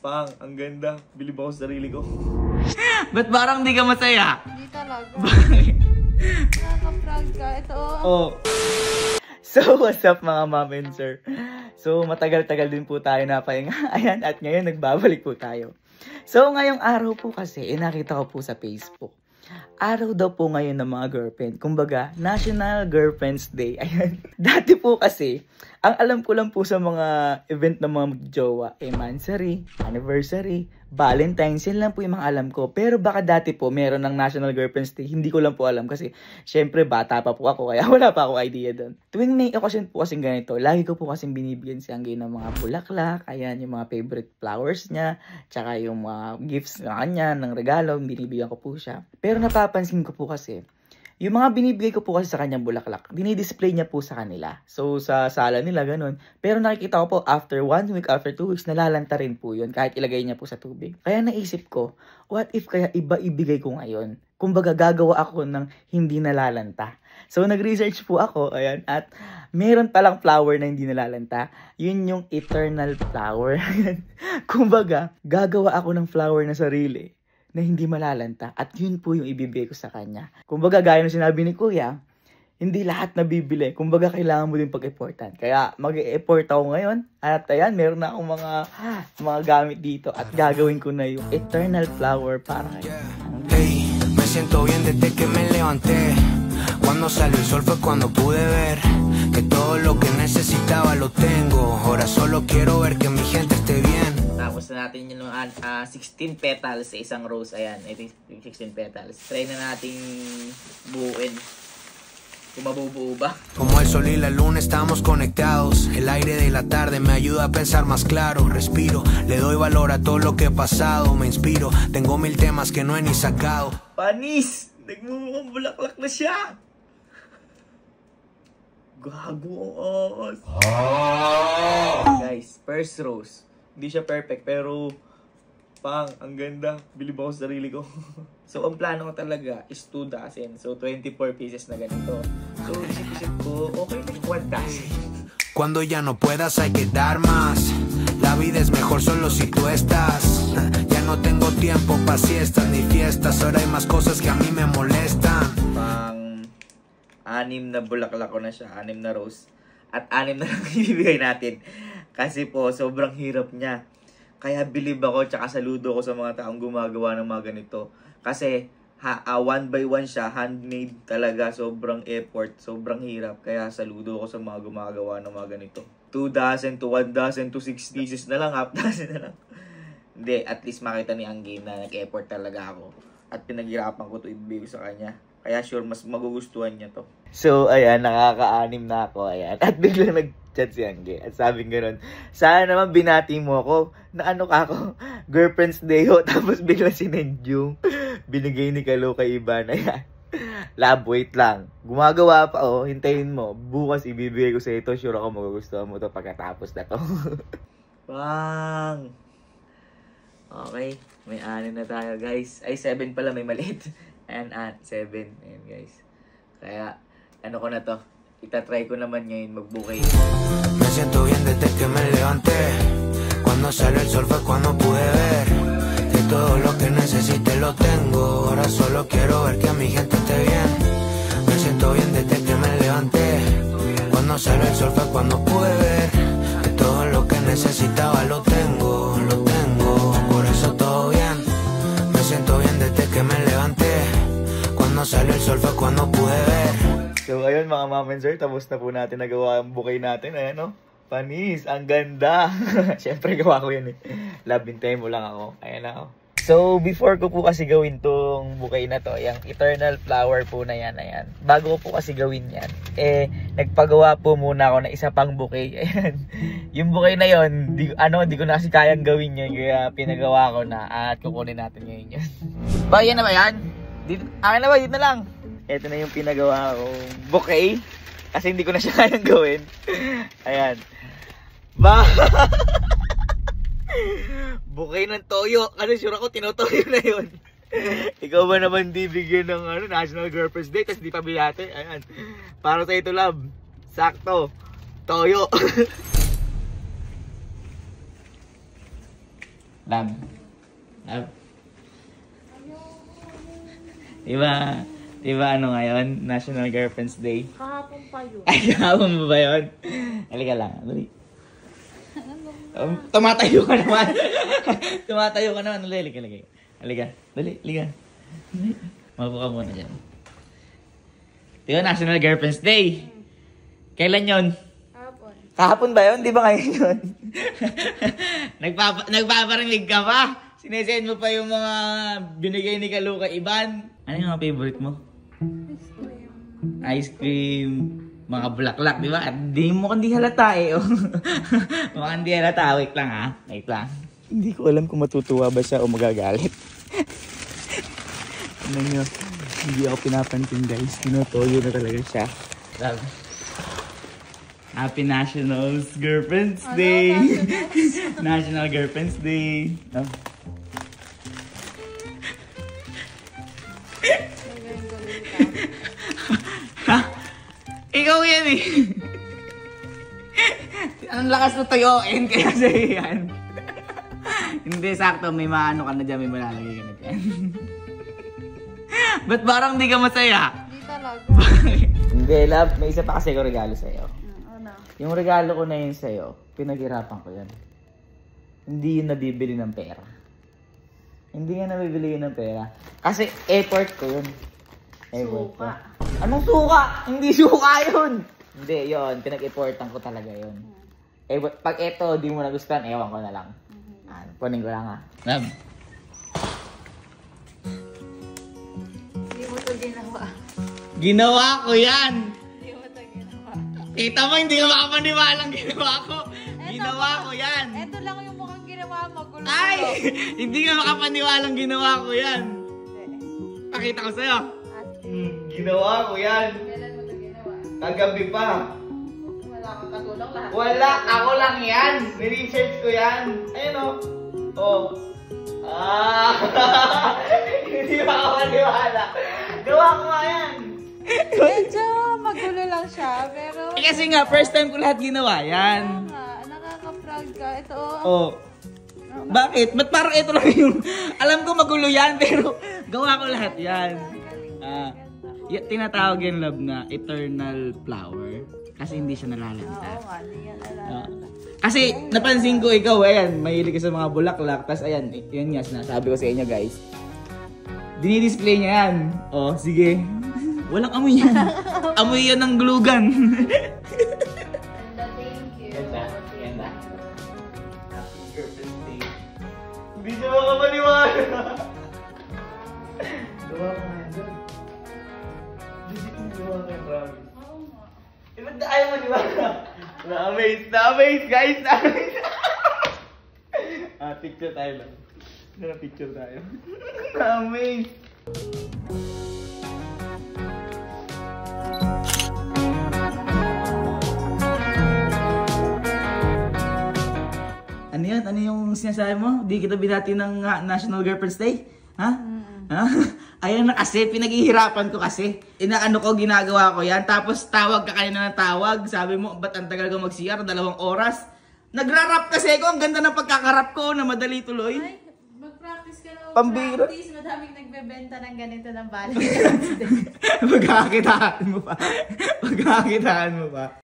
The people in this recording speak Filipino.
Pang, ang ganda. Bilib ako sa sarili ko. Ba't parang di ka masaya? Hindi talaga. Bakit? Nakaka-proud ka. Ito. Oh. So, what's up mga mom and sir? So, matagal-tagal din po tayo napahinga. Ayan, at ngayon nagbabalik po tayo. So, ngayong araw po kasi, nakita ko po sa Facebook. Araw daw po ngayon ng mga girlfriend. Kumbaga, National Girlfriend's Day. Ayan. Dati po kasi, ang alam ko lang po sa mga event ng mga magjowa, mansary, anniversary, Valentine's, yan lang po yung mga alam ko. Pero baka dati po, meron ng National Girlfriend's Day. Hindi ko lang po alam kasi, syempre, bata pa po ako. Kaya wala pa ako idea doon. Tuwing may occasion po kasing ganito, lagi ko po kasing binibigyan si Angge ng mga bulaklak. Ayan, yung mga favorite flowers niya. Tsaka yung mga gifts na kanya, ng regalo, binibigyan ko po siya. Pero napapansin ko po kasi, yung mga binibigay ko po kasi sa kanyang bulaklak, dinidisplay niya po sa kanila. So, sa sala nila, ganun. Pero nakikita ko po, after 1 week, after 2 weeks, nalalanta rin po yun, kahit ilagay niya po sa tubig. Kaya naisip ko, what if kaya iba ibigay ko ngayon? Kumbaga, gagawa ako ng hindi nalalanta. So, nag-research po ako, ayan, at meron palang flower na hindi nalalanta. Yun yung eternal flower. Kumbaga, gagawa ako ng flower na sarili na hindi malalanta. At yun po yung ibibigay ko sa kanya. Kumbaga, gaya ng sinabi ni Kuya, hindi lahat nabibili. Kumbaga, kailangan mo din pag-effortan. Kaya, mag-e-effort ako ngayon. At ayan, meron na akong mga gamit dito. At gagawin ko na yung eternal flower para kayo. Hey, me siento bien desde que me levanté. Cuando salió el sol fue cuando pude ver que todo lo que necesitaba lo tengo. Ahora solo quiero ver que mi gente esté bien. Tapos na natin yung 16 petals sa isang rose. Ayan, ito yung 16 petals. Try na natin buuin. Kung mabubuo ba. Como el sol y la luna estamos conectados. El aire de la tarde me ayuda a pensar más claro. Respiro, le doy valor a todo lo que he pasado. Me inspiro, tengo 1000 temas que no he ni sacado. Panis! Nagmumukhang bulaklak na siya! Gago! Guys, first rose. Hindi siya perfect, pero pang, ang ganda. Bilib ako sa sarili ko. So, ang plano ko talaga is 2 dozen. So, 24 pieces na ganito. So, isip-isip ko, okay na yung 1 dozen. Cuando ya no puedas hay que dar más. La vida es mejor solo si tú estás. Ya no tengo tiempo pa' siestas ni fiestas. Ahora hay más cosas que a mí me molestan. Pang 6 na bulaklak ko na siya, 6 na rose. At 6 na lang ibibigay natin. Kasi po, sobrang hirap niya. Kaya bilib ako, tsaka saludo ako sa mga taong gumagawa ng mga ganito. Kasi, 1 by 1 siya, handmade talaga, sobrang effort, sobrang hirap. Kaya saludo ako sa mga gumagawa ng mga ganito. 2 dozen to 1 dozen to 6 pieces na lang, half dozen na lang. Hindi, at least makita ni Angge na nag-effort talaga ako. At pinaghirapan ko to ibigay sa kanya. Kaya sure, mas magugustuhan niya to. So, ayan, nakaka-6 na ako, ayan. At biglang nag-chat si Angge. At sabi gano'n, sana naman binati mo ako na ano ka ako, girlfriend's day ho. Tapos biglang sinend yung binigay ni Kalo kay Iban. Ayan. Lab, wait lang. Gumagawa pa, oh. Hintayin mo. Bukas ibibigay ko sa ito. Sure ako magugustuhan mo to pagkatapos na to. Bang! Okay. May 6 na tayo, guys. Ay, 7 pala. May maliit. Ayan, 7. Ayan, guys. Kaya, ano ko na to. Itatry ko naman ngayon magbukay. Me siento bien desde que me levanté. Cuando salió el sol fue cuando pude ver que todo lo que necesite lo tengo. Ahora solo quiero ver que a mi gente esté bien. Me siento bien desde que me levanté. Cuando salió el sol fue cuando pude ver que todo lo que necesitaba lo tengo. Por eso todo bien. Me siento bien desde que me levanté. Cuando salió el sol fue cuando pude ver. So, ayun mga mom and sir, tapos na po natin nagawa ang bouquet natin. Ayan, no? Panis, ang ganda. Siyempre, gawa ko yan eh. Love, hintayin mo lang ako. Ayan na ako. So, before ko po kasi gawin tong bouquet na to, yung eternal flower po na yan, ayan. Bago ko po kasi gawin yan, nagpagawa po muna ako ng isa pang bouquet. Ayan. Yung bouquet na yon, di ko na kasi kayang gawin yun, kaya pinagawa ko na at kukunin natin ngayon yun. Ba, yan na ba yan? Akin na ba? Dito na lang. Ito na yung pinagawa kong bouquet. Kasi hindi ko na siya kayang gawin. Ayan. Ba? Bouquet ng toyo. Kasi sure ako tinotoyo na yun. Ikaw ba naman di bigyan ng National Girlfriend's Day tapos di pa bilate? Ayan. Para sa ito, love. Sakto. Toyo. Love. Love. Diba ano ngayon? National Girlfriend's Day. Kahapon pa yun. Ay, kahapon mo ba yun? Halika lang. Dali. Tumatayo ka naman. Tumatayo ka naman. Halika. Halika. Dali. Halika. Mabuo ka muna dyan. Diba National Girlfriend's Day? Kailan yun? Kahapon. Kahapon ba yun? Di ba ngayon yun? Nagpaparinig ka pa? Sinesend mo pa yung mga binigay ni Kaluka Iban? Ano yung mga favorite mo? Ice cream. Mga bulaklak, di ba? Di mo kandi halata eh. Oh. Mukhang di halata. Wait lang ha. Wait lang. Hindi ko alam kung matutuwa ba siya o magagalit. Ano nyo? Hindi ako pinapansin guys. Tinutoyo na talaga siya. Love. Happy National Girlfriend's Day! National Girlfriend's Day! Oh. Ha? Ikaw yan eh! Anong lakas mo tayoin kaya sa'yo yan? Hindi, sakto. May maano ka na dyan. May malalagay ka na dyan. Ba't parang di ka masaya? Hindi talaga. Hindi, love. May isa pa kasi ko regalo sa'yo. Ano? Yung regalo ko na yun sa'yo, pinaghirapan ko yan. Hindi yun nabibili ng pera. Hindi nga nabibili yun ng pera. Kasi effort ko yun. Effort ko. Suka. Anong suka? Hindi suka yun! Hindi, yun. Pinag-effortan ko talaga yun. Eh, pag eto, di mo nagustuhan, ewan ko na lang. Kunin ko lang ha. Love. Hindi mo ito ginawa. Ginawa ko yan! Hindi mo ito ginawa. Kita mo, hindi ka makapaniwalang ginawa ko. Ginawa ko yan. Ito lang yung mukhang ginawa mo. Gulo. Ay! Hindi ka makapaniwalang ginawa ko yan. Pakita ko sa'yo. Ginawa ko yan. Kailan mo ito ginawa? Kagabi pa. Wala kang katulong lahat. Wala, ako lang yan. Ni-research ko yan. Ayun o. Oh. Ah! Hindi makapaniwala. Gawa ko nga yan. Medyo magulo lang siya, pero... Eh kasi nga, first time ko lahat ginawa yan. Oo nga, nakaka-proud ka. Ito, Oh. Bakit? Ba't parang ito lang yung... Alam ko magulo yan, pero gawa ko lahat yan. Tinatawag yung love na eternal flower. Kasi hindi siya nalalanta. Oo nga, hindi yan alam. Kasi napansin ko ikaw, ayan, mahilig ka sa mga bulaklak. Tapos ayan, yun nga, sinasabi ko sa inyo guys. Dinidisplay niya yan. Oh, sige. Walang amoy yan. Amoy yan ng glugan. Thank you. Ganda. Happy Girlfriend's Day. Hindi siya makapaniwala. Gawa ko nga yan. Hindi ko gawa ko yan, promise. Eh, ba't ayaw maniwala? Na-amaze guys! Na-amaze! Picture tayo lang. Picture tayo. Na-amaze! Ano yan? Ano yung sinasabi mo? Di kita binati ng National Girlfriend's Day? Ha? Ha? Ayan na kasi, pinaghihirapan ko kasi. Inaano ko, ginagawa ko yan. Tapos tawag ka kanina ng tawag. Sabi mo, ba't ang tagal ko mag-CR? 2 oras. Nagra-rap kasi ako. Ang ganda ng pagkakarap ko na madali tuloy. Ay, mag-practice ka na. Pambira. Mag-practice. Madaming nagbebenta ng ganito ng balik. Magkakakitaan mo pa. Magkakakitaan mo pa.